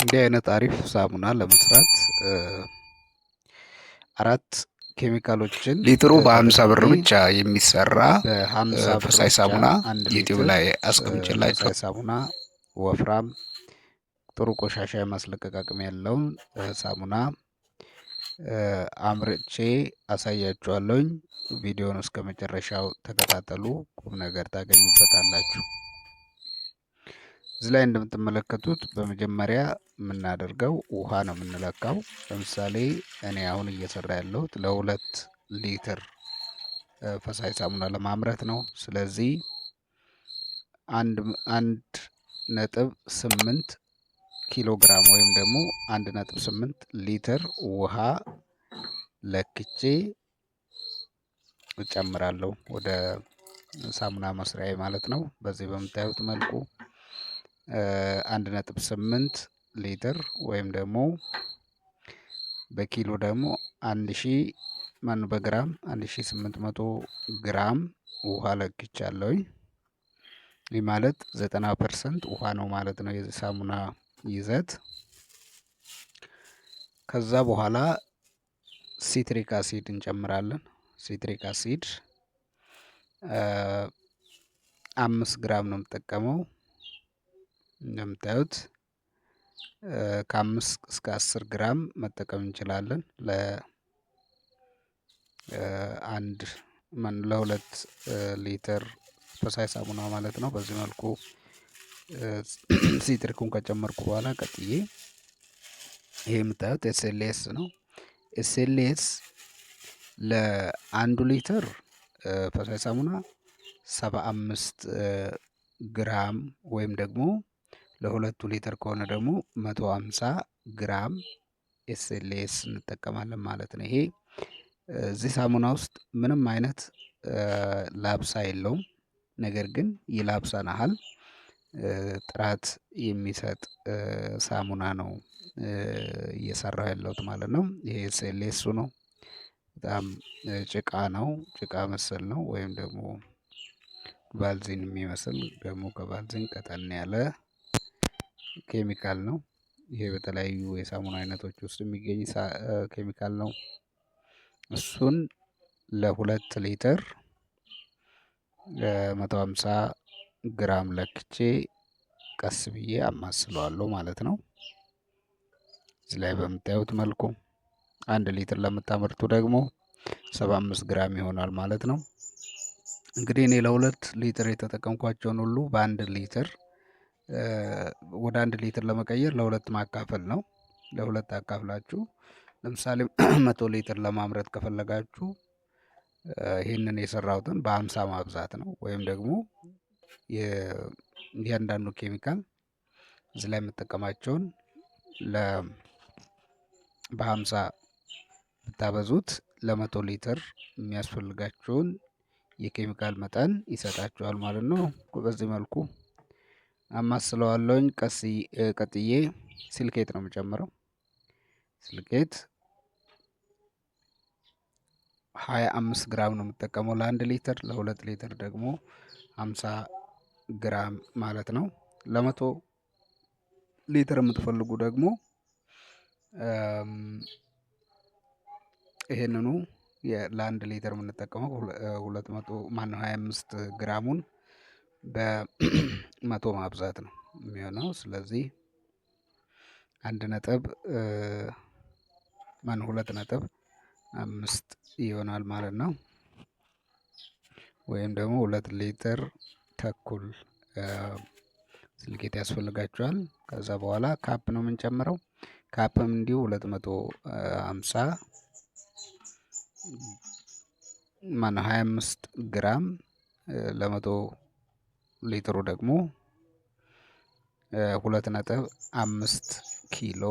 እንዲህ አይነት አሪፍ ሳሙና ለመስራት አራት ኬሚካሎችን ሊትሩ በ50 ብር ተጠቅሜ ብቻ የሚሰራ በ50 ብር ፈሳሽ ብቻ ሳሙና አንድ ዩቲዩብ ሊትር ላይ አስቀምጬላችሁ ፈሳሽ ሳሙና ወፍራም ጥሩ ቆሻሻ የማስለቀቅ አቅም ያለውን ሳሙና አምርቼ አሳያችኋለሁኝ። ቪዲዮውን እስከ መጨረሻው ተከታተሉ፣ ቁም ነገር ታገኙበታላችሁ። እዚህ ላይ እንደምትመለከቱት በመጀመሪያ የምናደርገው ውሃ ነው የምንለካው። ለምሳሌ እኔ አሁን እየሰራ ያለሁት ለ2 ሊትር ፈሳሽ ሳሙና ለማምረት ነው። ስለዚህ 1.8 ኪሎ ግራም ወይም ደግሞ 1.8 ሊትር ውሃ ለክቼ እጨምራለሁ ወደ ሳሙና መስሪያዬ ማለት ነው። በዚህ በምታዩት መልኩ 1.8 ሊትር ወይም ደግሞ በኪሎ ደግሞ 1000 በግራም 1800 ግራም ውሃ ለክቻለሁኝ። ይህ ማለት 90% ውሃ ነው ማለት ነው የዚህ ሳሙና ይዘት። ከዛ በኋላ ሲትሪክ አሲድ እንጨምራለን። ሲትሪክ አሲድ 5 ግራም ነው የምጠቀመው። እንደምታዩት ከ5 እስከ 10 ግራም መጠቀም እንችላለን ለ2 ሊትር ፈሳሽ ሳሙና ማለት ነው። በዚህ መልኩ ሲትሪኩን ከጨመርኩ በኋላ ቀጥዬ ይሄ የምታዩት ኤስኤልኤስ ነው። ኤስኤልኤስ ለ1 ሊትር ፈሳሽ ሳሙና 75 ግራም ወይም ደግሞ ለ2 ሊትር ከሆነ ደግሞ 150 ግራም ኤስኤልኤስ እንጠቀማለን ማለት ነው። ይሄ እዚህ ሳሙና ውስጥ ምንም አይነት ላብሳ የለውም። ነገር ግን ይላብሰናል፣ ጥራት የሚሰጥ ሳሙና ነው እየሰራሁ ያለሁት ማለት ነው። ይሄ ኤስኤልኤሱ ነው። በጣም ጭቃ ነው፣ ጭቃ መሰል ነው፣ ወይም ደግሞ ባልዚን የሚመስል ደግሞ ከባልዚን ቀጠን ያለ ኬሚካል ነው። ይሄ በተለያዩ የሳሙና አይነቶች ውስጥ የሚገኝ ኬሚካል ነው። እሱን ለ2 ሊትር 150 ግራም ለክቼ ቀስ ብዬ አማስለዋለሁ ማለት ነው። እዚህ ላይ በምታዩት መልኩ 1 ሊትር ለምታመርቱ ደግሞ 75 ግራም ይሆናል ማለት ነው። እንግዲህ እኔ ለ2 ሊትር የተጠቀምኳቸውን ሁሉ በ1 ሊትር ወደ 1 ሊትር ለመቀየር ለ2 ማካፈል ነው። ለ2 አካፍላችሁ ለምሳሌ 100 ሊትር ለማምረት ከፈለጋችሁ ይህንን የሰራሁትን በ50 ማብዛት ነው። ወይም ደግሞ እያንዳንዱ ኬሚካል እዚህ ላይ የምጠቀማቸውን በ50 ብታበዙት ለ100 ሊትር የሚያስፈልጋችሁን የኬሚካል መጠን ይሰጣችኋል ማለት ነው። በዚህ መልኩ አማስለዋለሁኝ። ቀጥዬ ሲልኬት ነው የምጨምረው። ሲልኬት 25 ግራም ነው የምጠቀመው ለ1 ሊትር፣ ለ2 ሊትር ደግሞ 50 ግራም ማለት ነው። ለ100 ሊትር የምትፈልጉ ደግሞ ይሄንኑ ለ1 ሊትር የምንጠቀመው 25 ግራሙን በ100 ማብዛት ነው የሚሆነው። ስለዚህ 2.5 ይሆናል ማለት ነው። ወይም ደግሞ 2 ሊትር ተኩል ሲልኬት ያስፈልጋቸዋል። ከዛ በኋላ ካፕ ነው የምንጨምረው። ካፕም እንዲሁ 250 25 ግራም ለ100 ሊትሩ ደግሞ 2.5 ኪሎ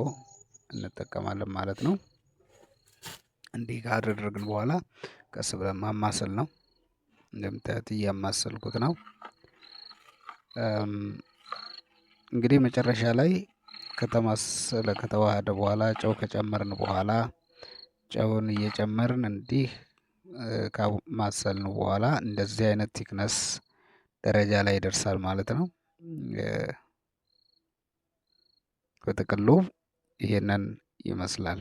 እንጠቀማለን ማለት ነው። እንዲህ ካደረግን በኋላ ቀስ ብለን ማማሰል ነው። እንደምታዩት እያማሰልኩት ነው። እንግዲህ መጨረሻ ላይ ከተዋሃደ በኋላ ጨው ከጨመርን በኋላ ጨውን እየጨመርን እንዲህ ካማሰልን በኋላ እንደዚህ አይነት ቲክነስ ደረጃ ላይ ይደርሳል ማለት ነው። በጥቅሉ ይሄንን ይመስላል።